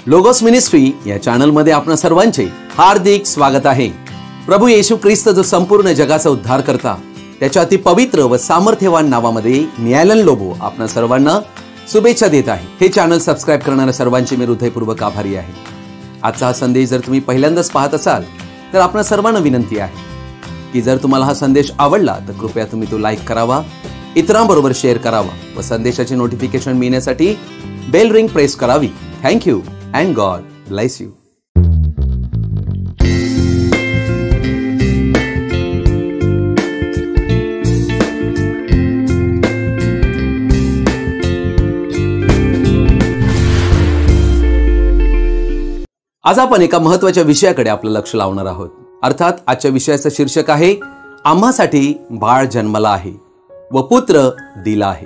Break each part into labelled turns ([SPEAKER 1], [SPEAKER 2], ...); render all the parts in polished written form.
[SPEAKER 1] Logos ministry या channel मध्ये आपणा सर्वांचे हार्दिक स्वागत आहे। प्रभू येशू ख्रिस्त जो संपूर्ण जगाचा उद्धार करता त्याच्या अति पवित्र व सामर्थ्यवान नावामध्ये मी ॲलन लोबो आपणा सर्वांना शुभेच्छा देत आहे। हे चॅनल सबस्क्राइब करणाऱ्या सर्वांचे मी हृदयपूर्वक आभारी आहे। आजचा हा संदेश जर तुम्ही पहिल्यांदाच पाहत असाल तर आपणा सर्वांना विनंती आहे की जर तुम्हाला हा संदेश आवडला तर कृपया तुम्ही तो लाईक करावा, इतरांबरोबर शेअर करावा व संदेशाचे नोटिफिकेशन मिळण्यासाठी बेल रिंग प्रेस करावी। Thank you and God bless you. आज आपण एका महत्त्वाच्या विषयाकडे आपलं लक्ष लावणार आहोत। अर्थात आजच्या विषयाचं शीर्षक आहे आम्हासाठी बाळ जन्मला आहे व पुत्र दिला आहे।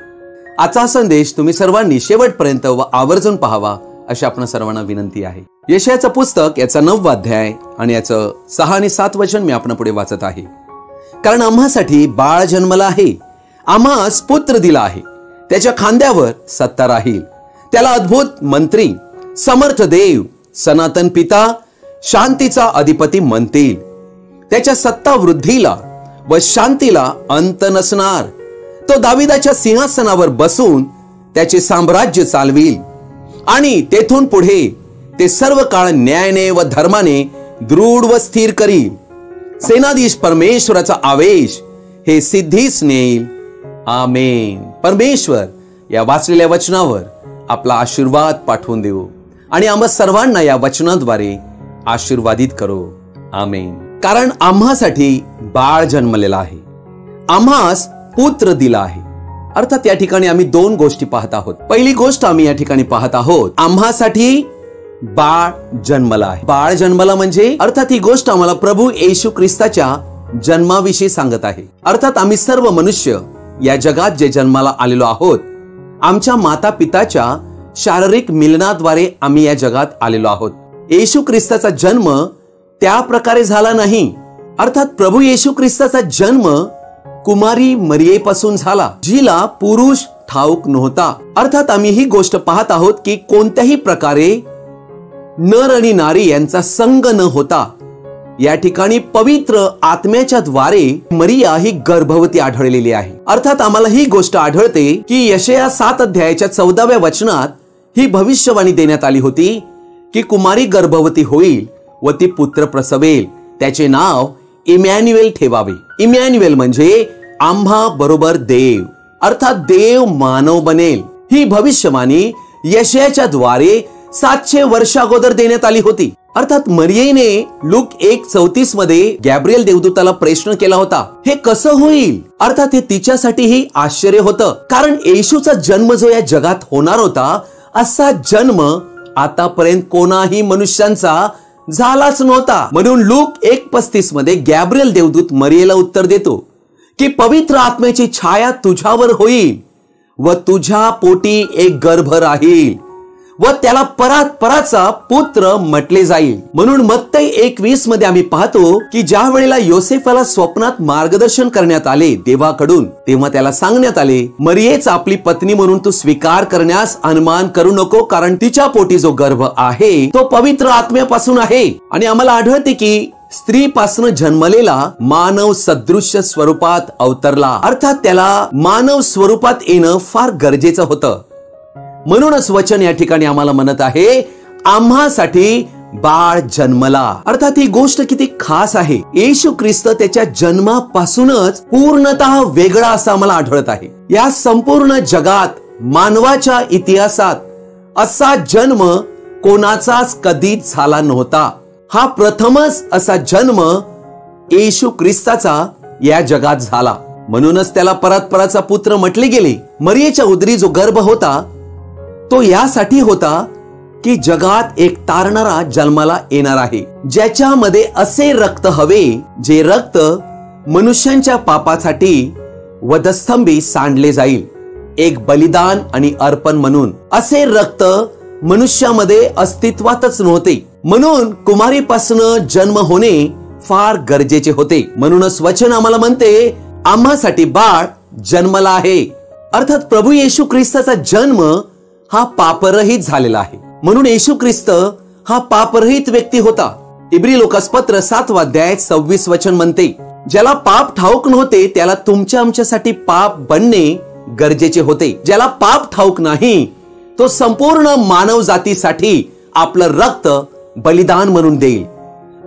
[SPEAKER 1] आजचा संदेश तुम्ही सर्वांनी शेवटपर्यंत व आवर्जून पाहावा अशी आपण सर्वांना विनंती आहे। यशायाचं पुस्तक याचा 9वा अध्याय आणि याचं 6 आणि 7 वचन मी आपण पुढे वाचत आहे। कारण आम्हासाठी बाळ जन्मला आहे, आम्हास पुत्र दिला आहे, त्याच्या खांद्यावर सत्ता राहील, त्याला अद्भुत मंत्री, समर्थ देव, सनातन पिता, शांतीचा अधिपती म्हणतील। त्याच्या सत्ता वृद्धीला व शांतीला अंत नसणार। तो दाविदाच्या सिंहासनावर बसून त्याचे साम्राज्य चालविल आणि तेथून पुढे ते सर्व काळ न्यायाने व धर्माने दृढ व स्थिर करील। सेनाधीश परमेश्वराचा आवेश हे सिद्धीस नेईल। आमेन। परमेश्वर या वाचलेल्या वचनावर आपला आशीर्वाद पाठवून देऊ आणि आम्हा सर्वांना या वचनाद्वारे आशीर्वादित करो। आमेन। कारण आम्हासाठी बाळ जन्मलेला आहे, आम्हास पुत्र दिला आहे। अर्थात या ठिकाणी आम्ही 2 गोष्टी पाहत आहोत। पहिली गोष्ट आम्ही या ठिकाणी पाहत आहोत आम्हासाठी बाळ जन्मला आहे। बाळ जन्मला म्हणजे अर्थात ही गोष्ट आम्हाला प्रभू येशू ख्रिस्ताच्या जन्माविषयी सांगत आहे। अर्थात आम्ही सर्व मनुष्य या जगात जे जन्माला आलेलो आहोत, आमच्या माता पिताच्या शारीरिक मिलनाद्वारे आम्ही या जगात आलेलो आहोत। येशू ख्रिस्ताचा जन्म त्या प्रकारे झाला नाही। अर्थात प्रभू येशू ख्रिस्ताचा जन्म कुमारी मरियेपासून झाला, जिला पुरुष ठाऊक नव्हता। अर्थात आम्ही ही गोष्ट पाहत आहोत की कोणत्याही प्रकारे नर आणि नारी यांचा संग न होता या ठिकाणी पवित्र आत्म्याच्या द्वारे मरिया ही गर्भवती आढळलेली आहे। अर्थात आम्हाला ही गोष्ट आढळते की यशाया 7 अध्यायाच्या 14व्या वचनात ही भविष्यवाणी देण्यात आली होती की कुमारी गर्भवती होईल व ती पुत्र प्रसवेल, त्याचे नाव इमॅन्युएल ठेवावे। इमॅन्युएल म्हणजे आम्हा बरोबर देव, अर्थात देव मानव बनेल। ही भविष्यवाणी यशायाच्या द्वारे 700 वर्ष अगोदर देण्यात आली होती। अर्थात मरियेने लूक 1:34 मध्ये गॅब्रिएल देवदूताला प्रश्न केला होता, हे कसं होईल? अर्थात हे तिच्यासाठीही आश्चर्य होतं, कारण येशूचा जन्म जो या जगात होणार होता असा जन्म आतापर्यंत कोणाही मनुष्यांचा झालाच नव्हता। म्हणून लूक 1:35 मध्ये गॅब्रिएल देवदूत मरियेला उत्तर देतो की पवित्र आत्म्याची छाया तुझ्यावर होईल व तुझ्या पोटी एक गर्भ राहील व त्याला परात्पराचा पुत्र म्हटले जाईल। म्हणून मत्ती 1:20 मध्ये आम्ही पाहतो की ज्या वेळेला योसेफाला स्वप्नात मार्गदर्शन करण्यात आले देवाकडून, तेव्हा त्याला सांगण्यात आले, मरियेच आपली पत्नी म्हणून तू स्वीकार करण्यास अनुमान करू नको, कारण तिच्या पोटी जो गर्भ आहे तो पवित्र आत्म्यापासून आहे। आणि आम्हाला आढळते की स्त्रीपासून जन्मलेला मानव सदृश्य स्वरूपात अवतरला, अर्थात त्याला मानव स्वरूपात येणं फार गरजेचं होतं। म्हणूनच वचन या ठिकाणी आम्हाला म्हणत आहे आम्हासाठी बाळ जन्मला। अर्थात ही गोष्ट किती खास आहे। येशू ख्रिस्त त्याच्या जन्मापासूनच पूर्णतः वेगळा असा आम्हाला आढळत आहे। या संपूर्ण जगात मानवाच्या इतिहासात असा जन्म कोणाचाच कधीच झाला नव्हता। हा प्रथमच असा जन्म येशू ख्रिस्ताचा या जगात झाला। म्हणूनच त्याला परात्पराचा पुत्र म्हटले गेले। मरियेच्या उदरी जो गर्भ होता तो यासाठी होता की जगात एक तारणारा जन्माला येणार आहे, ज्याच्यामध्ये असे रक्त हवे जे रक्त मनुष्यांच्या पापासाठी वधस्तंभी सांडले जाईल, एक बलिदान आणि अर्पण म्हणून। असे रक्त मनुष्यामध्ये अस्तित्वातच नव्हते, म्हणून कुमारीपासून जन्म होणे फार गरजेचे होते। म्हणूनच वचन आम्हाला म्हणते आम्हासाठी बाळ जन्मला आहे। अर्थात प्रभू येशू ख्रिस्ताचा जन्म हा पापरहित झालेला आहे। म्हणून येशू ख्रिस्त हा पापरहित व्यक्ती होता. इब्री लोकास पत्र 7 अध्याय 26 वचन म्हणते, ज्याला पाप ठाऊक नव्हते त्याला तुमच्या आमच्यासाठी पाप बनणे गरजेचे होते. ज्याला पाप ठाऊक नाही तो संपूर्ण मानव जातीसाठी आपलं रक्त बलिदान म्हणून देईल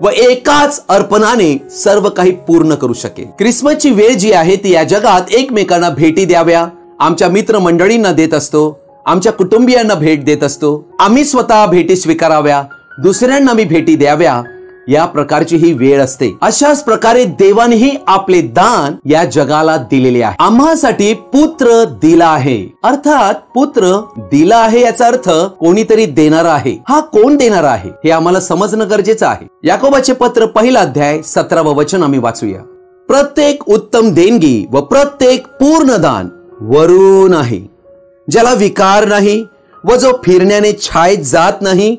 [SPEAKER 1] व एकाच अर्पणाने सर्व काही पूर्ण करू शकेल. ख्रिसमसची वेळ जी आहे ती या जगात एकमेकांना भेटी द्याव्या, आमच्या मित्रमंडळींना देत असतो, आमच्या कुटुंबियांना भेट देत असतो, आम्ही स्वतः भेटी स्वीकाराव्या, दुसऱ्यांना मी भेटी द्याव्या, या प्रकारची ही वेळ असते. अशाच प्रकारे देवानेही आपले दान या जगाला दिलेले आहे. आम्हासाठी पुत्र दिला आहे. अर्थात पुत्र दिला आहे याचा अर्थ कोणीतरी देणारा आहे. हा कोण देणारा आहे हे आम्हाला समजणं गरजेचं आहे. याकोबाचे पत्र 1 अध्याय 17 वचन आम्ही वाचूया. प्रत्येक उत्तम देणगी व प्रत्येक पूर्ण दान वरून आहे, ज्याला विकार नाही व जो फिरण्याने छायेत जात नाही,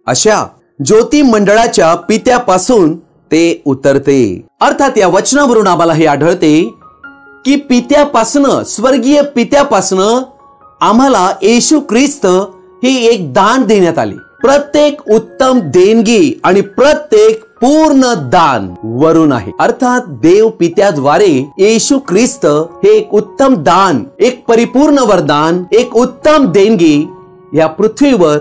[SPEAKER 1] अशा ज्योती मंडळाच्या पित्यापासून ते उतरते. अर्थात या वचनावरून आम्हाला हे आढळते की पित्यापासनं, स्वर्गीय पित्यापासनं आम्हाला येशू ख्रिस्त हे एक दान देण्यात आले. प्रत्येक उत्तम देणगी आणि प्रत्येक पूर्ण दान वरून आहे. अर्थात देव पित्याद्वारे येशू ख्रिस्त हे एक उत्तम दान, एक परिपूर्ण वरदान, एक उत्तम देणगी या पृथ्वीवर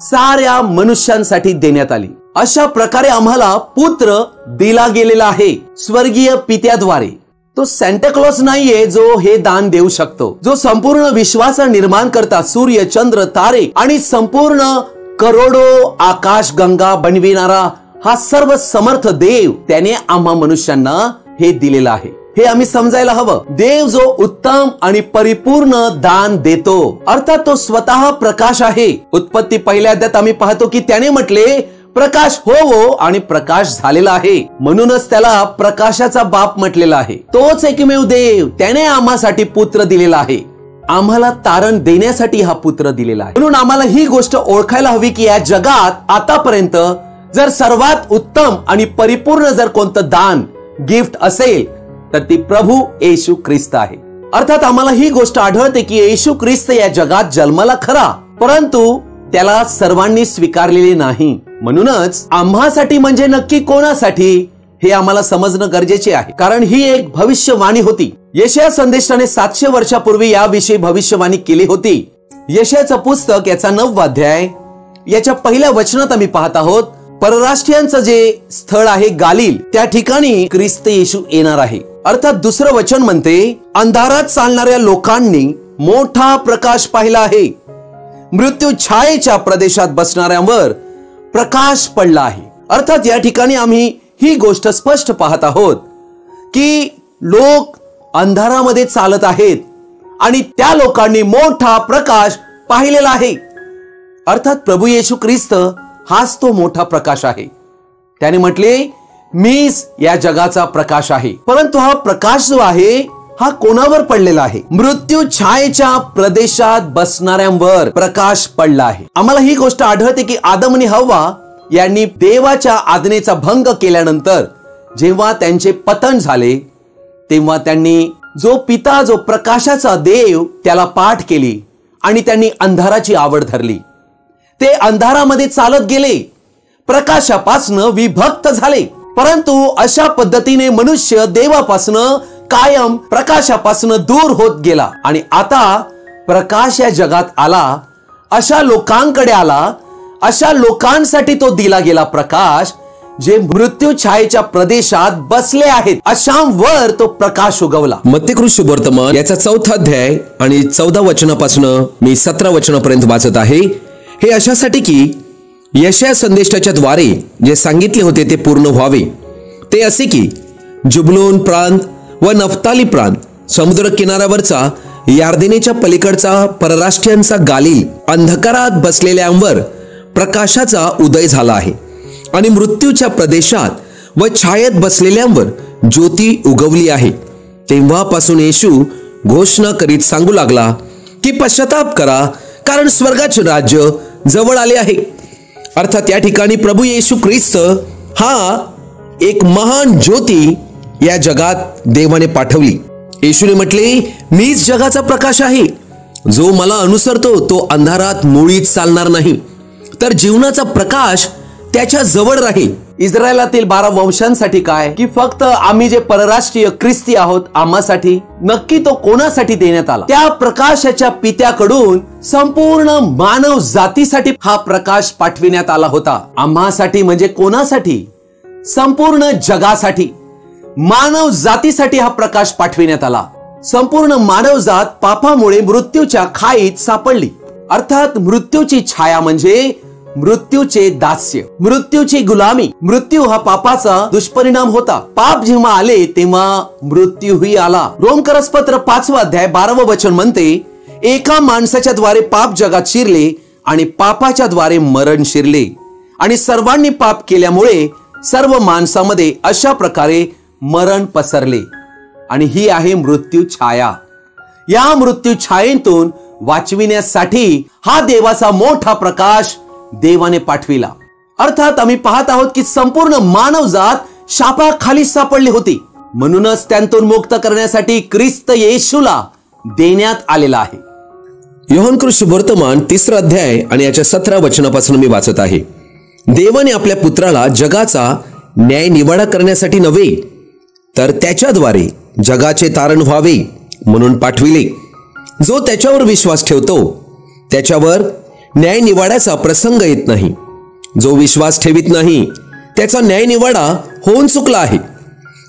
[SPEAKER 1] साऱ्या मनुष्यांसाठी देण्यात आली. अशा प्रकारे आम्हाला पुत्र दिला गेलेला आहे स्वर्गीय पित्याद्वारे. तो सॅन्टा क्लॉज नाहीये जो हे दान देऊ शकतो. जो संपूर्ण विश्वाचा निर्माण करता सूर्य, चंद्र, तारे आणि संपूर्ण करोडो आकाश गंगा बनविणारा हा सर्व समर्थ देव, त्याने आम्हा मनुष्यांना हे दिलेलं आहे. हे आम्ही समजायला हवं. देव जो उत्तम आणि परिपूर्ण दान देतो, अर्थात तो स्वतः प्रकाश आहे. उत्पत्ती 1 अध्यायात आम्ही पाहतो की त्याने म्हटले प्रकाश होवो आणि प्रकाश झालेला आहे. म्हणूनच त्याला प्रकाशाचा बाप म्हटलेला आहे. तोच एकमेव देव, त्याने आम्हासाठी पुत्र दिलेला आहे. आम्हाला तारण देण्यासाठी हा पुत्र दिलेला आहे. म्हणून आम्हाला ही गोष्ट ओळखायला हवी की या जगात आतापर्यंत जर सर्वात उत्तम आणि परिपूर्ण जर कोणतं दान, गिफ्ट असेल तर ती प्रभू येशू ख्रिस्त आहे. अर्थात आम्हाला ही गोष्ट आढळते की येशू ख्रिस्त या जगात जन्माला खरा, परंतु त्याला सर्वांनी स्वीकारलेले नाही. म्हणूनच आम्हासाठी म्हणजे नक्की कोणासाठी हे आम्हाला समजणं गरजेचे आहे. कारण ही एक भविष्यवाणी होती. यशाया संदेशाने 700 वर्षापूर्वी याविषयी भविष्यवाणी केली होती. यशायाचं पुस्तक याचा 9 अध्याय याच्या 1 वचनात आम्ही पाहत आहोत, परराष्ट्रीयांचं जे स्थळ आहे गालिल, त्या ठिकाणी ख्रिस्त येशू येणार आहे. अर्थात दुसरं वचन म्हणते, अंधारात चालणाऱ्या लोकांनी मोठा प्रकाश पाहिला आहे, मृत्यू छायेच्या प्रदेशात बसणाऱ्यांवर प्रकाश पडला आहे. अर्थात या ठिकाणी आम्ही ही गोष्ट स्पष्ट पाहत आहोत की लोक अंधारामध्ये चालत आहेत आणि त्या लोकांनी मोठा प्रकाश पाहिलेला आहे. अर्थात प्रभू येशू ख्रिस्त हाच तो मोठा प्रकाश आहे. त्याने म्हटले मीच या जगाचा प्रकाश आहे. परंतु हा प्रकाश जो आहे हा कोणावर पडलेला आहे? मृत्यू छायेच्या प्रदेशात बसणाऱ्यांवर प्रकाश पडला आहे. आम्हाला ही गोष्ट आढळते की आदम आणि हव्वा यांनी देवाच्या आज्ञेचा भंग केल्यानंतर जेव्हा त्यांचे पतन झाले तेव्हा त्यांनी जो पिता, जो प्रकाशाचा देव, त्याला पाठ केली आणि त्यांनी अंधाराची आवड धरली. ते अंधारामध्ये चालत गेले, प्रकाशापासून विभक्त झाले. परंतु अशा पद्धतीने मनुष्य देवापासून कायम प्रकाशापासून दूर होत गेला आणि आता प्रकाश या जगात आला, अशा लोकांकडे आला, अशा लोकांसाठी तो दिला गेला प्रकाश जे मृत्यू छायेच्या प्रदेशात बसले आहेत, अशांवर तो प्रकाश उगवला. मत्ती शुभवर्तमान याचा 4 अध्याय आणि 14 वचनापासून मी 17 वचनापर्यंत वाचत आहे. हे अशासाठी की यशाया संदेशाच्या द्वारे जे सांगितले होते ते पूर्ण व्हावे. ते असे की जुबलून प्रांत व नफ्ताली प्रांत, समुद्र किनाऱ्यावरचा यार्देनेच्या पलीकडचा परराष्ट्रीयांचा गालिल, अंधकारात बसलेल्यांवर प्रकाशाचा उदय झाला आहे आणि मृत्यूच्या प्रदेशात व छायेत बसलेल्यांवर ज्योती उगवली आहे. तेव्हापासून येशू घोषणा करीत सांगू लागला की पश्चाताप करा, कारण स्वर्गाचे राज्य जवळ आले आहे. अर्थात या ठिकाणी प्रभू येशू ख्रिस्त हा एक महान ज्योती या जगात देवाने पाठवली. येशूने म्हटले मीच जगाचा प्रकाश आहे. जो मला अनुसरतो तो अंधारात मुळीच चालणार नाही, तर जीवनाचा प्रकाश त्याच्या जवळ राहील. इस्रायलातील 12 वंशांसाठी काय की फक्त आम्ही जे परराष्ट्रीय ख्रिस्ती आहोत आम्हासाठी? नक्की तो कोणासाठी देण्यात आला? त्या प्रकाशाच्या पित्याकडून संपूर्ण मानव जातीसाठी हा प्रकाश पाठविण्यात आला होता. आम्हासाठी म्हणजे कोणासाठी? संपूर्ण जगासाठी, मानव जातीसाठी हा प्रकाश पाठविण्यात आला. संपूर्ण मानवजात पापामुळे मृत्यूच्या खाईत सापडली. अर्थात मृत्यूची छाया म्हणजे मृत्यूचे दास्य, मृत्यूची गुलामी. मृत्यू हा पापाचा दुष्परिणाम होता. पाप जेव्हा आले तेव्हा मृत्यूही आला. रोमकरसपत्र 5 अध्याय 12 वचन म्हणते, एका माणसाच्या द्वारे पाप जगात शिरले आणि पापाच्या द्वारे मरण शिरले आणि सर्वांनी पाप केल्यामुळे सर्व माणसामध्ये अशा प्रकारे मरण पसरले. आणि ही आहे मृत्यू छाया. या मृत्यू छायेतून वाचविण्यासाठी हा देवाचा मोठा प्रकाश देवाने पाठविला. अर्थात आम्ही पाहत आहोत की संपूर्ण मानवजात शापाखाली सापडली होती. म्हणूनच त्यांतून मुक्त करण्यासाठी ख्रिस्त येशूला देण्यात आलेला आहे. योहान सुवर्तमान 3 अध्याय आणि याच्या 17 वचनापासून मी वाचत आहे. देवाने आपल्या पुत्राला जगाचा न्याय निवाडा करण्यासाठी नव्हे तर त्याच्याद्वारे जगाचे तारण व्हावे म्हणून पाठविले. जो त्याच्यावर विश्वास ठेवतो त्याच्यावर न्याय निवाड्याचा प्रसंग येत नाही. जो विश्वास ठेवित नाही त्याचा न्याय निवाडा होऊन चुकला आहे,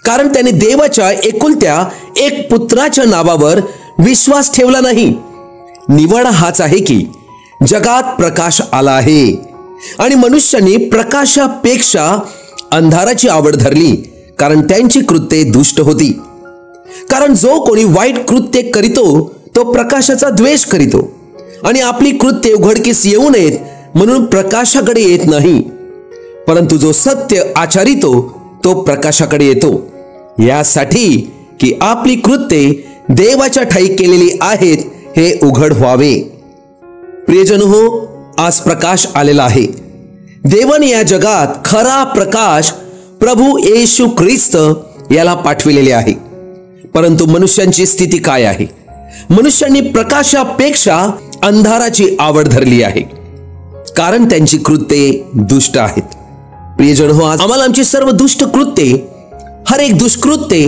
[SPEAKER 1] कारण त्याने देवाच्या एकुलत्या एक पुत्राच्या नावावर विश्वास ठेवला नाही. निवाडा हाच आहे की जगात प्रकाश आला आहे आणि मनुष्यांनी प्रकाशापेक्षा अंधाराची आवड धरली, कारण त्यांची कृत्ये दुष्ट होती. कारण जो कोणी वाईट कृत्य करीतो तो प्रकाशाचा द्वेष करीतो आणि आपली कृत्ये उघडकीस येऊ नयेत म्हणून प्रकाशाकडे येत नाही. परंतु जो सत्य आचरितो तो प्रकाशाकडे येतो, यासाठी की आपली कृत्ये देवाच्या ठायी केलेली आहेत हे उघड व्हावे. प्रियजन हो, आज प्रकाश आलेला आहे. देवाने या जगात खरा प्रकाश प्रभू येशू ख्रिस्त याला पाठविलेले आहे. परंतु मनुष्यांची स्थिती काय आहे? मनुष्यांनी प्रकाशापेक्षा अंधाराची आवड धरली आहे, कारण त्यांची कृत्ये दुष्ट आहेत. प्रियजन हो, आज आम्हाला आमची सर्व दुष्ट कृत्ये, हर एक दुष्कृत्य,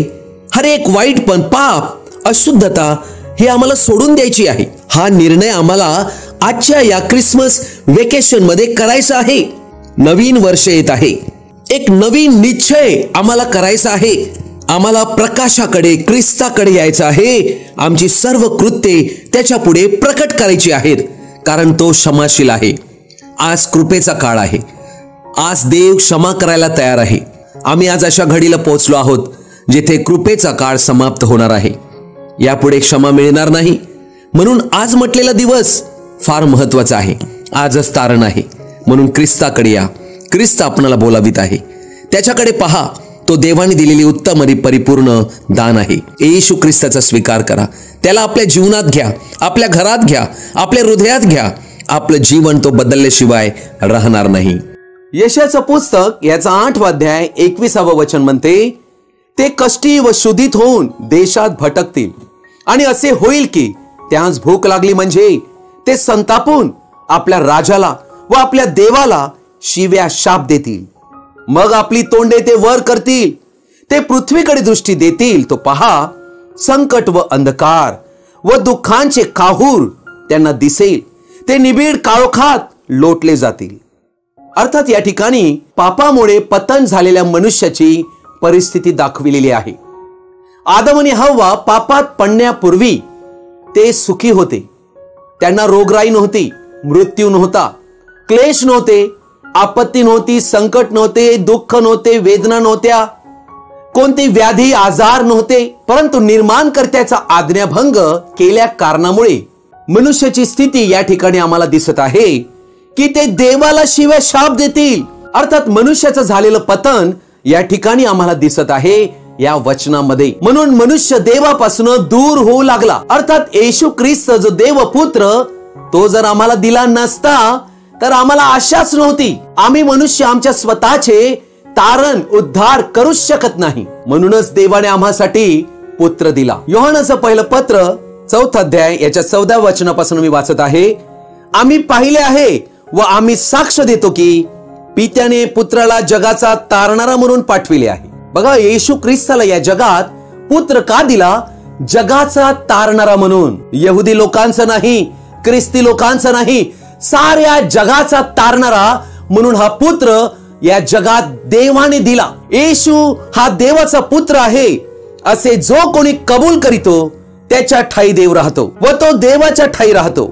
[SPEAKER 1] हर एक वाईटपण, पाप, अशुद्धता हे आम्हाला सोडून द्यायची आहे. हा निर्णय आम्हाला आजच्या या ख्रिसमस वेकेशन मध्ये करायचा आहे. नवीन वर्ष येत आहे. एक नवीन निश्चय आम्हाला करायचा आहे. आम्हाला प्रकाशाकडे, ख्रिस्ताकडे यायचं आहे. आमची सर्व कृत्ये त्याच्या पुढे प्रकट करायची आहेत, कारण तो क्षमाशील आहे. आज कृपेचा काळ आहे. आज देव क्षमा करायला तयार आहे. आम्ही आज अशा घडीला पोहोचलो आहोत जिथे कृपेचा काळ समाप्त होणार आहे. यापुढे क्षमा मिळणार नाही. म्हणून आज म्हटलेला दिवस फार महत्वाचा आहे. आजच तारण आहे. म्हणून ख्रिस्ताकडे या. ख्रिस्त आपणाला बोलावित आहे. त्याच्याकडे पहा. तो देवाने दिलेली उत्तम आणि परिपूर्ण दान आहे. येशू ख्रिस्ताचा स्वीकार करा. त्याला आपल्या जीवनात घ्या, आपल्या घरात घ्या, आपल्या हृदयात घ्या. आपलं जीवन तो बदलल्याशिवाय राहणार नाही. यशाचं पुस्तक याचा 8 अध्याय 21 वचन म्हणते, ते कष्टी व शुद्धीत होऊन देशात भटकतील आणि असे होईल की त्यास भूक लागली म्हणजे ते संतापून आपल्या राजाला व आपल्या देवाला शिव्या शाप देतील. मग आपली तोंडे ते वर करतील. ते पृथ्वीकडे दृष्टी देतील. तो पहा, संकट व अंधकार व दुःखांचे काहूर त्यांना दिसेल. ते निबिड काळोखात लोटले जातील. अर्थात या ठिकाणी पापामुळे पतन झालेल्या मनुष्याची परिस्थिती दाखविलेली आहे. आदम आणि हव्वा पापात पडण्यापूर्वी ते सुखी होते. त्यांना रोगराई नव्हती, मृत्यू नव्हता, क्लेश नव्हते, आपत्ती नव्हती, संकट नव्हते, दुःख नव्हते, वेदना नव्हत्या, कोणती व्याधी आजार नव्हते. परंतु निर्माणकर्त्याचा आज्ञाभंग केल्या कारणामुळे मनुष्याची स्थिती या ठिकाणी आम्हाला दिसत आहे की ते देवाला शिव्या शाप देतील. अर्थात मनुष्याचं झालेलं पतन या ठिकाणी आम्हाला दिसत आहे या वचनामध्ये. म्हणून मनुष्य देवापासून दूर होऊ लागला. अर्थात येशू ख्रिस्त जो देवपुत्र तो जर आम्हाला दिला नसता तर आम्हाला आशाच नव्हती. आम्ही मनुष्य आमच्या स्वतःचे तारण उद्धार करू शकत नाही. म्हणूनच देवाने आम्हासाठी पुत्र दिला. योहानाचं पहिलं पत्र 4 अध्याय याच्या 14 वचनापासून मी वाचत आहे. आम्ही पाहिले आहे व आम्ही साक्ष देतो की पित्याने पुत्राला जगाचा तारणारा म्हणून पाठविले आहे. बघा, येशू ख्रिस्ताला या जगात पुत्र का दिला? जगाचा तारणारा म्हणून. यहुदी लोकांचा नाही, ख्रिस्ती लोकांचा नाही, साऱ्या जगाचा तारणारा म्हणून हा पुत्र या जगात देवाने दिला. येशू हा देवाचा पुत्र आहे असे जो कोणी कबूल करीतो त्याच्या ठाई देव राहतो व तो देवाच्या ठाई राहतो.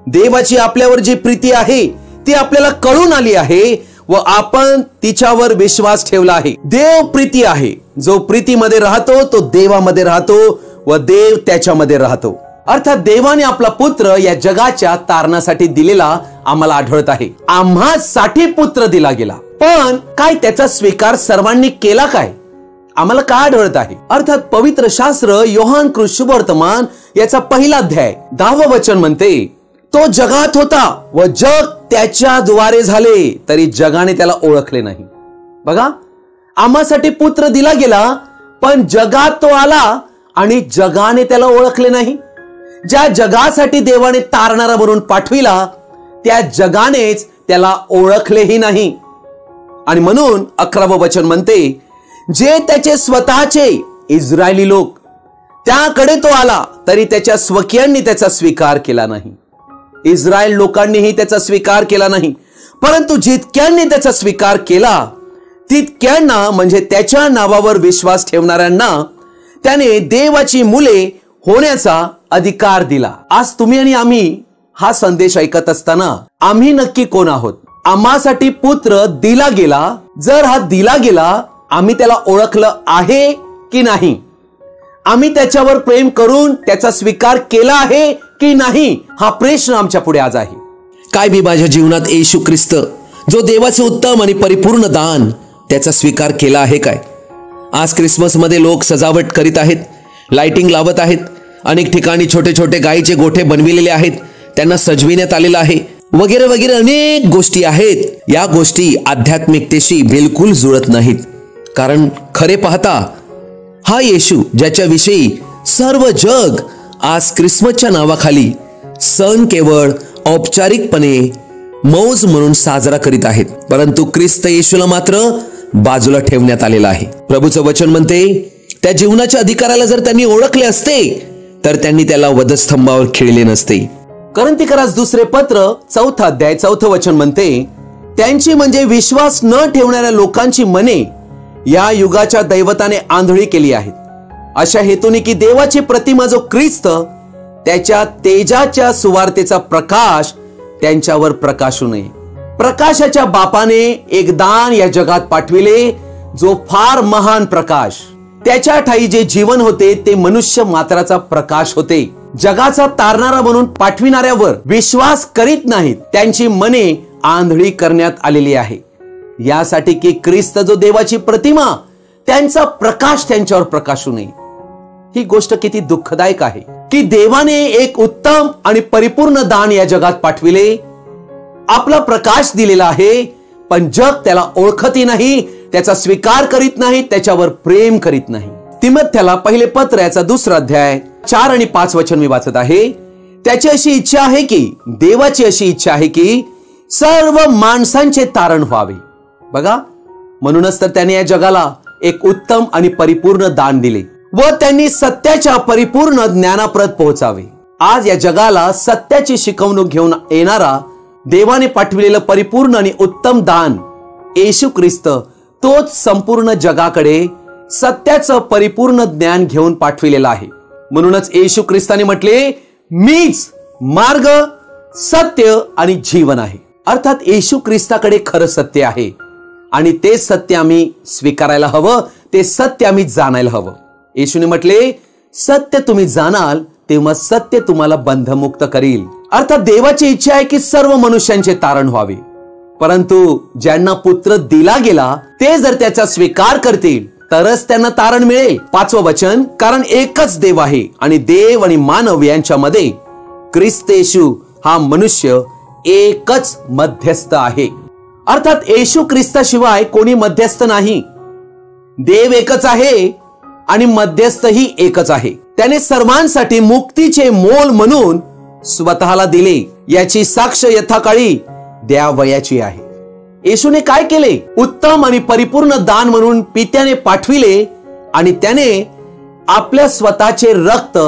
[SPEAKER 1] देवाची आपल्यावर जी प्रीती आहे ती आपल्याला कळून आली आहे व आपण तिच्यावर विश्वास ठेवला आहे. देव प्रीती आहे. जो प्रीतीमध्ये राहतो तो देवामध्ये राहतो व देव त्याच्यामध्ये राहतो. अर्थात देवाने आपला पुत्र या जगाच्या तारणासाठी दिलेला आम्हाला आढळत आहे. आम्हासाठी पुत्र दिला गेला, पण काय त्याचा स्वीकार सर्वांनी केला काय? आम्हाला काय आढळत आहे? अर्थात पवित्र शास्त्र योहान कृत शुभवर्तमान याचा 1 अध्याय 10 वचन म्हणते, तो जगात होता व जग त्याच्या द्वारे झाले तरी जगाने त्याला ओळखले नाही. बघा, आम्हासाठी पुत्र दिला गेला, पण जगात तो आला आणि जगाने त्याला ओळखले नाही. ज्या जगासाठी देवाने तारणारा म्हणून पाठविला त्या जगानेच त्याला ओळखलेही नाही. आणि म्हणून 11वं वचन म्हणते, जे त्याचे स्वतःचे इस्रायली लोक त्याकडे तो आला तरी त्याच्या स्वकीयांनी त्याचा स्वीकार केला नाही. इस्रायल लोकांनीही त्याचा स्वीकार केला नाही, परंतु जितक्यांनी त्याचा स्वीकार केला तितक्यांना, म्हणजे त्याच्या नावावर विश्वास ठेवणाऱ्यांना त्याने देवाची मुले होण्याचा अधिकार दिला. आज तुम्ही आणि आम्ही हा संदेश ऐकत असताना आम्ही नक्की कोण आहोत? आम्हासाठी पुत्र दिला गेला. जर हा दिला गेला, आम्ही त्याला ओळखलं आहे की नाही? आम्ही त्याच्यावर प्रेम करून त्याचा स्वीकार केला आहे की नाही? हा प्रश्न आमच्या पुढे आज आहे. काय मी माझ्या जीवनात येशू ख्रिस्त जो देवाचे उत्तम आणि परिपूर्ण दान त्याचा स्वीकार केला आहे काय? आज क्रिसमस मध्ये लोक सजावट करीत आहेत, लाइटिंग लावत आहेत, अनेक ठिकाणी छोटे छोटे गायीचे गोठे बनविलेले आहेत, त्यांना सजविण्यात आलेलं आहे, वगैरे वगैरे अनेक गोष्टी आहेत. या गोष्टी आध्यात्मिकतेशी बिलकुल जुळत नाहीत. कारण खरे पाहता हा येशू ज्याच्याविषयी सर्व जग आज क्रिसमसच्या नावाखाली सण केवळ औपचारिकपणे मौज म्हणून साजरा करीत आहेत, परंतु ख्रिस्त येशूला मात्र बाजूला ठेवण्यात आलेला आहे. प्रभूचं वचन म्हणते, त्या जीवनाच्या अधिकाराला जर त्यांनी ओळखले असते तर त्यांनी त्याला वधस्तंभावर खिळले नसते. कोरिन्थीकरास दुसरे पत्र 4 अध्याय 4 वचन म्हणते, त्यांची म्हणजे विश्वास न ठेवणाऱ्या लोकांची मने या युगाच्या दैवताने आंधळी केली आहेत, अशा हेतूने की देवाची प्रतिमा जो ख्रिस्त त्याच्या तेजाच्या सुवार्तेचा प्रकाश त्यांच्यावर प्रकाशू नये. प्रकाशाच्या बापाने एक दान या जगात पाठविले, जो फार महान प्रकाश. त्याच्या ठाई जे जीवन होते ते मनुष्य मात्राचा प्रकाश होते. जगाचा तारणारा म्हणून पाठविणाऱ्यावर विश्वास करीत नाहीत, त्यांची मने आंधळी करण्यात आलेली आहे, यासाठी की ख्रिस्त जो देवाची प्रतिमा त्यांचा प्रकाश त्यांच्यावर प्रकाशू नये. ही गोष्ट किती दुःखदायक आहे की देवाने एक उत्तम आणि परिपूर्ण दान या जगात पाठविले, आपला प्रकाश दिलेला आहे, पण जग त्याला ओळखतही नाही, त्याचा स्वीकार करीत नाही, त्याच्यावर प्रेम करीत नाही. तिमोथेला पहिले पत्र याचा 2 अध्याय 4 आणि 5 वचन मी वाचत आहे. त्याची अशी इच्छा आहे की, देवाची अशी इच्छा आहे की सर्व माणसांचे तारण व्हावे. बघा, म्हणूनच तर त्याने या जगाला एक उत्तम आणि परिपूर्ण दान दिले व त्यांनी सत्याच्या परिपूर्ण ज्ञानाप्रत पोहोचावे. आज या जगाला सत्याची शिकवणूक घेऊन येणारा देवाने पाठविलेलं परिपूर्ण आणि उत्तम दान येशू ख्रिस्त तोच संपूर्ण जगाकडे सत्याचं परिपूर्ण ज्ञान घेऊन पाठविलेला आहे. म्हणूनच येशू ख्रिस्ताने म्हटले, मीच मार्ग, सत्य आणि जीवन आहे. अर्थात येशू ख्रिस्ताकडे खरं सत्य आहे आणि ते सत्य आम्ही स्वीकारायला हवं, ते सत्य आम्ही जाणायला हवं. येशूने म्हटले, सत्य तुम्ही जाणाल तेव्हा सत्य तुम्हाला बंधमुक्त करील. अर्थात देवाची इच्छा आहे की सर्व मनुष्यांचे तारण व्हावे, परंतु ज्यांना पुत्र दिला गेला ते जर त्याचा स्वीकार करतील तरच त्यांना तारण मिळेल. 5वं वचन, कारण एकच देव आहे आणि देव आणि मानव यांच्यामध्ये ख्रिस्त येशू हा मनुष्य एकच मध्यस्थ आहे. अर्थात येशू ख्रिस्ताशिवाय कोणी मध्यस्थ नाही. देव एकच आहे आणि मध्यस्थही एकच आहे. त्याने सर्वांसाठी मुक्तीचे मोल म्हणून स्वतःला दिले, याची साक्ष यथाकाळी द्यावयाची आहे. येशूने काय केले? उत्तम आणि परिपूर्ण दान म्हणून पित्याने पाठविले आणि त्याने आपल्या स्वतःचे रक्त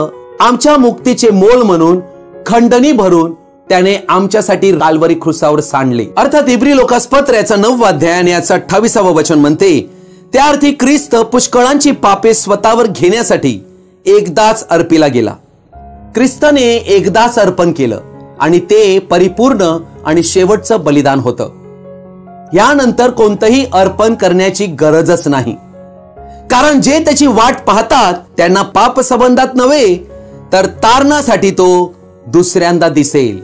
[SPEAKER 1] आमच्या मुक्तीचे मोल म्हणून खंडणी भरून त्याने आमच्यासाठी काल्वरी क्रूसावर सांडले. अर्थात इब्री लोकासपत्र याचा 9वा अध्याय आणि याचा 28वा वचन म्हणते, त्या अर्थी ख्रिस्त पुष्कळांची पापे स्वतःवर घेण्यासाठी एकदाच अर्पिला गेला. ख्रिस्ताने एकदाच अर्पण केलं आणि ते परिपूर्ण आणि शेवटचं बलिदान होतं. यानंतर कोणतंही अर्पण करण्याची गरजच नाही, कारण जे त्याची वाट पाहतात त्यांना पाप संबंधात नव्हे तर तारणासाठी तो दुसऱ्यांदा दिसेल.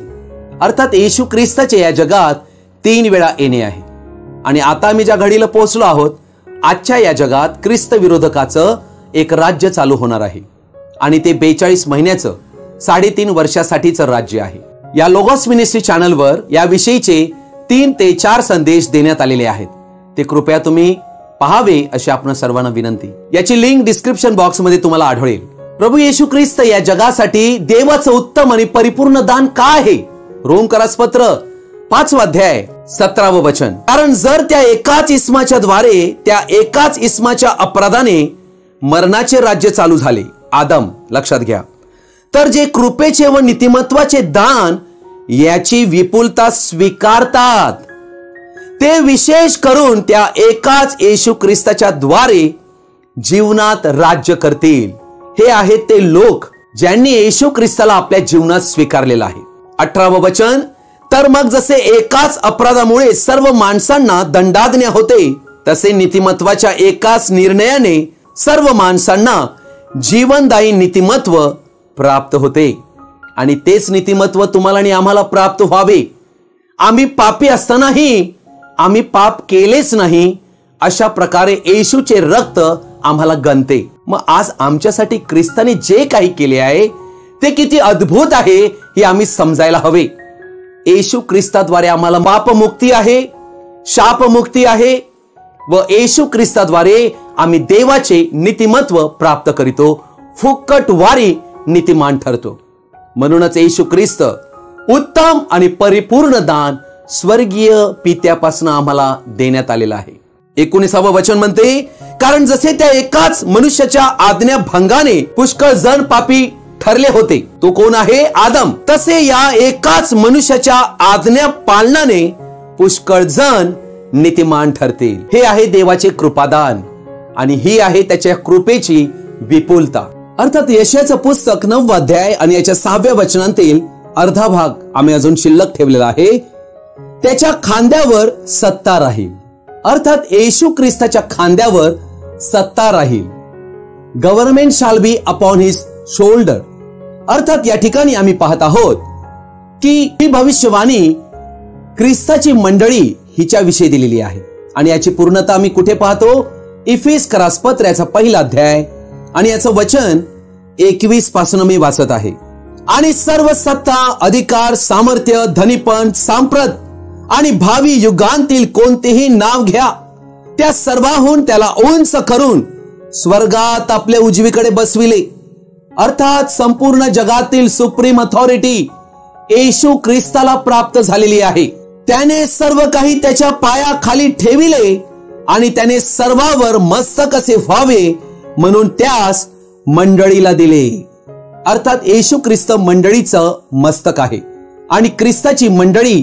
[SPEAKER 1] अर्थात येशू ख्रिस्ताचे या जगात 3 वेळा येणे आहे आणि आता आम्ही ज्या घडीला पोहोचलो आहोत, आजच्या या जगात ख्रिस्त विरोधकाचं एक राज्य चालू होणार आहे आणि ते 42 महिन्याचं 3.5 वर्षासाठीचं राज्य आहे. या लोगोस मिनिस्ट्री चॅनलवर याविषयीचे 3 ते 4 संदेश देण्यात आलेले आहेत. ते कृपया तुम्ही पाहावे अशी आपण सर्वांना विनंती. याची लिंक डिस्क्रिप्शन बॉक्स मध्ये तुम्हाला आढळेल. प्रभू येशू ख्रिस्त या जगासाठी देवाचं उत्तम आणि परिपूर्ण दान काय आहे? रोमकरासपत्र 5वा अध्याय 17वे वचन. कारण जर त्या एकाच इस्माच्या द्वारे, त्या एकाच इस्माच्या अपराधाने मरणाचे राज्य चालू झाले, आदम, लक्षात घ्या, तर जे कृपेचे व नीतिमत्वाचे दान याची विपुलता स्वीकारतात ते विशेष करून त्या एकाच येशू ख्रिस्ताच्या द्वारे जीवनात राज्य करतील. हे आहेत ते लोक ज्यांनी येशू ख्रिस्ताला आपल्या जीवनात स्वीकारलेलं आहे. 18वं वचन. तर मग जसे एकाच अपराधामुळे सर्व माणसांना दंडाज्ञा होते, तसे नीतिमत्वाच्या एकाच निर्णयाने सर्व माणसांना जीवनदायी नीतिमत्व प्राप्त होते. आणि तेच नीतिमत्व तुम्हाला आणि आम्हाला प्राप्त व्हावे. आम्ही पापी असतानाही आम्ही पाप केलेच नाही, अशा प्रकारे येशूचे रक्त आम्हाला गणते. मग आज आमच्यासाठी ख्रिस्ताने जे काही केले आहे ते किती अद्भुत आहे हे आम्ही समजायला हवे. येशू ख्रिस्ताद्वारे आम्हाला पापमुक्ती आहे, शापमुक्ती आहे व येशू ख्रिस्ताद्वारे आम्ही देवाचे नीतिमत्व प्राप्त करीतो, फुकट वारी नीतिमान ठरतो. म्हणूनच येशू ख्रिस्त उत्तम आणि परिपूर्ण दान स्वर्गीय पित्यापासून आम्हाला देण्यात आलेलं आहे. 19वे वचन म्हणते, कारण जसे त्या एकाच मनुष्याच्या आज्ञा भंगाने पुष्कळ जण पापी ठरले होते, तो कोण आहे? आदम. तसे या एकाच मनुष्याच्या आज्ञा पालनाने पुष्कळ जण नीतिमान ठरतील. हे आहे देवाचे कृपादान आणि ही आहे त्याच्या कृपेची विपुलता. अर्थात यशाचं पुस्तक 9वा अध्याय आणि याच्या 6व्या वचनांतील अर्धा भाग आम्ही अजून शिल्लक ठेवलेला आहे. त्याच्या खांद्यावर सत्ता राहील. अर्थात येशू ख्रिस्ताच्या खांद्यावर सत्ता राहील. Government shall be upon his shoulder. अर्थात या ठिकाणी आम्ही पाहत आहोत की ही भविष्यवाणी ख्रिस्ताची मंडळी हिच्या विषयी दिलेली आहे आणि याची पूर्णता आम्ही कुठे पाहतो? इफिसकरासपत्र याचा 1ला अध्याय आणि याचं वचन 21 पासून मी वाचत आहे. आणि सर्व सत्ता, अधिकार, सामर्थ्य, धनीपण, सांप्रत आणि भावी युगांतील कोणतेही नाव घ्या, त्या सर्वाहून त्याला उंच करून स्वर्गात आपल्या उजवीकडे बसविले. अर्थात संपूर्ण जगातील सुप्रीम अथॉरिटी येशू ख्रिस्ताला प्राप्त झालेली आहे. त्याने सर्व काही त्याच्या पायाखाली ठेविले आणि त्याने सर्वावर मस्तक असे व्हावे म्हणून त्यास मंडळीला दिले. अर्थात येशू ख्रिस्त मंडळीचं मस्तक आहे आणि ख्रिस्ताची मंडळी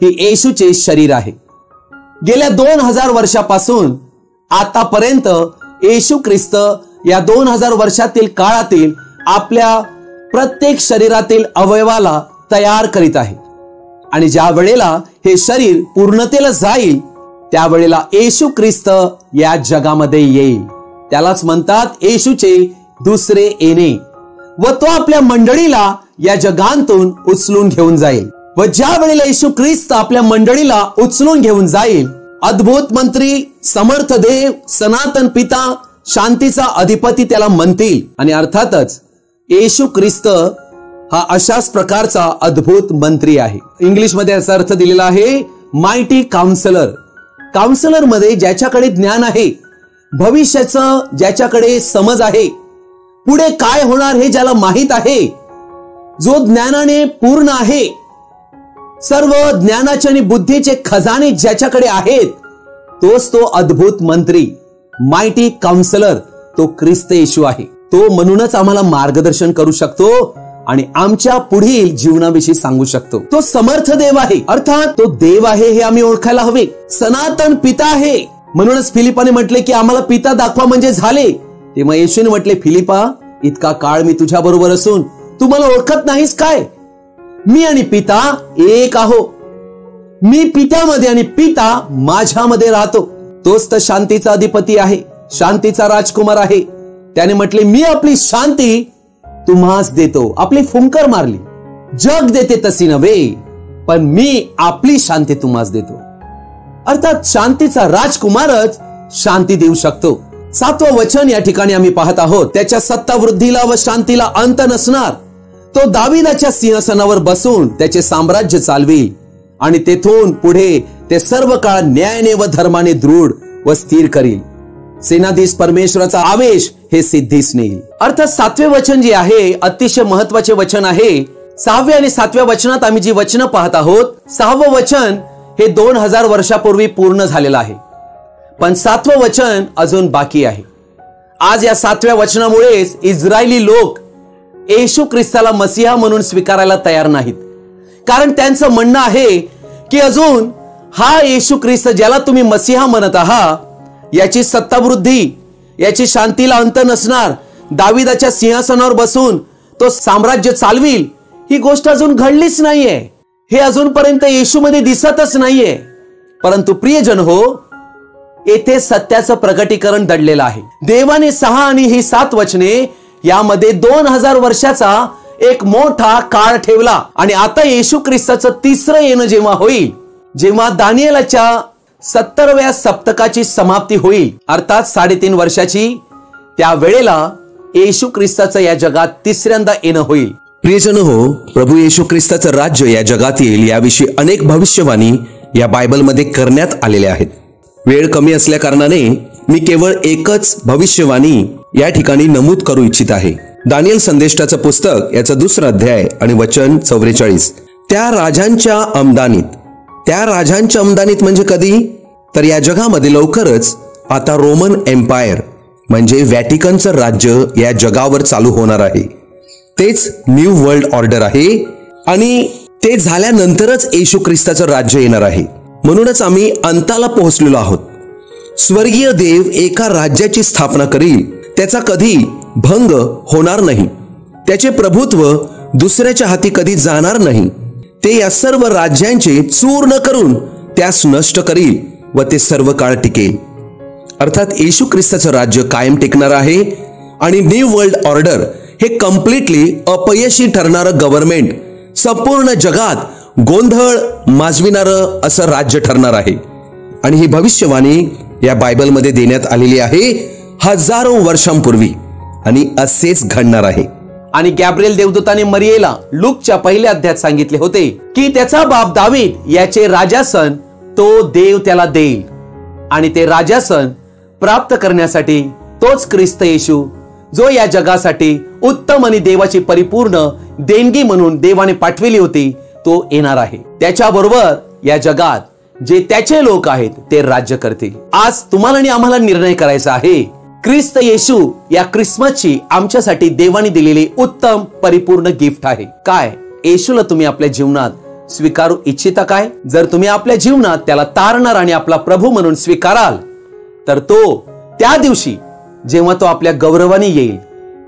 [SPEAKER 1] ही येशूचे शरीर आहे. गेल्या 2000 वर्षापासून आतापर्यंत येशू ख्रिस्त या 2000 वर्षातील काळातील आपल्या प्रत्येक शरीरातील अवयवाला तयार करीत आहे आणि ज्या वेळेला हे शरीर पूर्णतेला जाईल त्यावेळेला येशू ख्रिस्त या जगामध्ये येईल. त्यालाच म्हणतात येशूचे दुसरे येणे व तो आपल्या मंडळीला या जगांतून उचलून घेऊन जाईल. व ज्या वेळेला येशू ख्रिस्त आपल्या मंडळीला उचलून घेऊन जाईल, अद्भुत मंत्री, समर्थ देव, सनातन पिता, शांतीचा अधिपती त्याला म्हणतील. आणि अर्थातच येशू ख्रिस्त हा अशाच प्रकारचा अद्भुत मंत्री आहे. इंग्लिश मध्ये याचा अर्थ दिलेला आहे मायटी काउन्सिलर. काउन्सिलर मध्ये ज्याच्याकडे ज्ञान आहे, भविष्याचं ज्याच्याकडे समज आहे, पुढे काय होणार हे ज्याला माहित आहे, जो ज्ञानाने पूर्ण आहे, सर्व ज्ञानाचे आणि बुद्धीचे खजाने ज्याच्याकडे आहेत, तोच तो अद्भुत मंत्री, मायटी काउन्सिलर, तो ख्रिस्त येशू आहे. तो म्हणूनच आम्हाला मार्गदर्शन करू शकतो आणि आमच्या पुढील जीवनाविषयी सांगू शकतो. तो समर्थ देव आहे, अर्थात तो देव आहे हे आम्ही ओळखायला हवे. सनातन पिता आहे. म्हणूनच फिलिपाने म्हटले की आम्हाला पिता दाखवा म्हणजे झाले. तेव्हा येशूने म्हटले, फिलिपा, इतका काळ मी तुझ्या बरोबर असून तू मला ओळखत नाहीस काय? मी आणि पिता एक आहो. मी पित्यामध्ये आणि पिता माझ्यामध्ये राहतो. तोच तर शांतीचा अधिपती आहे, शांतीचा राजकुमार आहे. त्याने म्हटले, मी आपली शांती तुम्हास देतो. आपली फुंकर मारली, जग देते तशी नव्हे, पण मी आपली शांती तुम्हास देतो. अर्थात शांतीचा राजकुमारच शांती देऊ शकतो. 7वं वचन या ठिकाणी आम्ही पाहत आहोत. त्याच्या सत्ता वृद्धीला व शांतीला अंत नसणार. तो दाविदाच्या सिंहासनावर बसून त्याचे साम्राज्य चालवी आणि तेथून पुढे ते सर्व काळ न्यायाने व धर्माने दृढ व स्थिर करील. सेनाधीश परमेश्वराचा आवेश हे सिद्धीस नेईल. अर्थात 7वे वचन जे आहे अतिशय महत्वाचे वचन आहे. 6व्या आणि 7व्या वचनात आम्ही जी वचनं पाहत आहोत, 6वं वचन हे 2000 वर्षापूर्वी पूर्ण झालेलं आहे, पण 7वं वचन अजून बाकी आहे. आज या 7व्या वचनामुळेच इस्रायली लोक येशू ख्रिस्ताला मसीहा म्हणून स्वीकारायला तयार नाहीत. कारण त्यांचं म्हणणं आहे की अजून हा येशू ख्रिस्त ज्याला तुम्ही मसीहा म्हणत आहात, याची सत्तावृद्धी, याची शांतीला अंत नसणार, दाविदाच्या सिंहासनावर बसून तो साम्राज्य चालविल, ही गोष्ट अजून घडलीच नाहीये. हे अजूनपर्यंत येशूमध्ये दिसतच नाहीये. परंतु प्रियजन हो, येथे सत्याचं प्रकटीकरण दडलेलं आहे. देवाने 6 आणि ही 7 वचने यामध्ये 2000 वर्षाचा एक मोठा काळ ठेवला. आणि आता येशू ख्रिस्ताचं तिसरं येणं जेव्हा होईल, जेव्हा दानिएलच्या 70व्या सप्तकाची समाप्ती होईल, अर्थात 3.5 वर्षाची, त्या वेळेला येशू ख्रिस्ताचं या जगात तिसऱ्यांदा येणं होईल.
[SPEAKER 2] प्रियजन हो, प्रभू येशू ख्रिस्ताचं राज्य या जगात येईल याविषयी अनेक भविष्यवाणी या बायबलमध्ये करण्यात आलेल्या आहेत. वेळ कमी असल्या कारणाने मी केवळ एकच भविष्यवाणी या ठिकाणी नमूद करू इच्छित आहे. दानिएल संदेष्टाचं पुस्तक याचा 2रा अध्याय आणि वचन 44. त्या राजांच्या आमदानीत म्हणजे कधी? तर या जगामध्ये लवकरच आता रोमन एम्पायर म्हणजे व्हॅटिकनचं राज्य या जगावर चालू होणार आहे. तेच न्यू वर्ल्ड ऑर्डर आहे आणि ते झाल्यानंतरच येशू ख्रिस्ताचं राज्य येणार आहे. म्हणूनच आम्ही अंताला पोहोचलेलो आहोत. स्वर्गीय देव एका राज्याची स्थापना करील, त्याचा कधी भंग होणार नाही. त्याचे प्रभुत्व दुसऱ्याच्या हाती कधी जाणार नाही. ते या सर्व राज्यांचे चूर्ण करून त्यास नष्ट करील व ते सर्व काळ टिकेल. अर्थात येशू ख्रिस्ताचं राज्य कायम टिकणार आहे आणि न्यू वर्ल्ड ऑर्डर हे कम्प्लिटली अपयशी ठरणारं गव्हर्नमेंट, संपूर्ण जगात गोंधळ माजविणारं असं राज्य ठरणार आहे. आणि ही भविष्यवाणी या बायबलमध्ये देण्यात आलेली आहे हजारो वर्षांपूर्वी आणि असेच घडणार आहे.
[SPEAKER 1] आणि गॅब्रिएल देवदूताने मरियेला लूकच्या 1ल्या अध्यायात सांगितले होते की त्याचा बाप दावीद याचे राजासन तो देव त्याला देईल आणि ते राजासन प्राप्त करण्यासाठी तोच ख्रिस्त येशू, जो या जगासाठी उत्तम आणि देवाची परिपूर्ण देणगी म्हणून देवाने पाठविली होती, तो येणार आहे. त्याच्याबरोबर या जगात जे त्याचे लोक आहेत ते राज्य करतील. आज तुम्हाला आणि आम्हाला निर्णय करायचा आहे. ख्रिस्त येशू या ख्रिसमसची आमच्यासाठी देवाने दिलेली उत्तम परिपूर्ण गिफ्ट आहे. काय येशूला तुम्ही आपल्या जीवनात स्वीकारू इच्छिता काय? जर तुम्ही आपल्या जीवनात त्याला तारणार आणि आपला प्रभू म्हणून स्वीकाराल, तर तो त्या दिवशी जेव्हा तो आपल्या गौरवाने येईल,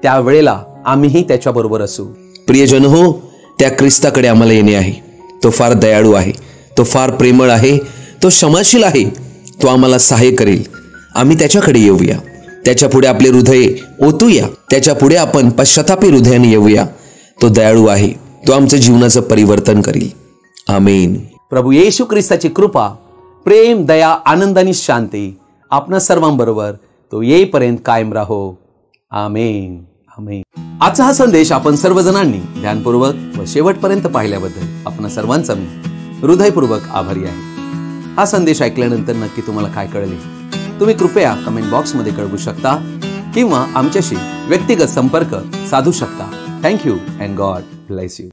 [SPEAKER 1] त्यावेळेला आम्हीही त्याच्या बरोबर असू.
[SPEAKER 2] प्रियजन हो, त्या ख्रिस्ताकडे आम्हाला येणे आहे. तो फार दयाळू आहे, तो फार प्रेमळ आहे, तो क्षमाशील आहे, तो आम्हाला सहाय्य करेल. आम्ही त्याच्याकडे येऊया, त्याच्या पुढे आपले हृदय ओतूया, त्याच्या पुढे आपण पश्चातापी हृदयाने येऊया. तो दयाळू आहे, तो आमच्या जीवनाचं परिवर्तन करेल. आमेन.
[SPEAKER 1] प्रभू येशू ख्रिस्ताची कृपा, प्रेम, दया, आनंद आणि शांती आपणा सर्वांबरोबर तो येईपर्यंत कायम राहो. आमेन. आमेन. आजचा हा संदेश आपण सर्वजणांनी ध्यानपूर्वक व शेवटपर्यंत पाहिल्याबद्दल आपणा सर्वांचा मी हृदयपूर्वक आभारी आहे. हा संदेश ऐकल्यानंतर नक्की तुम्हाला काय कळले तुम्ही कृपया कमेंट बॉक्समध्ये कळवू शकता किंवा आमच्याशी व्यक्तिगत संपर्क साधू शकता. Thank you and God bless you.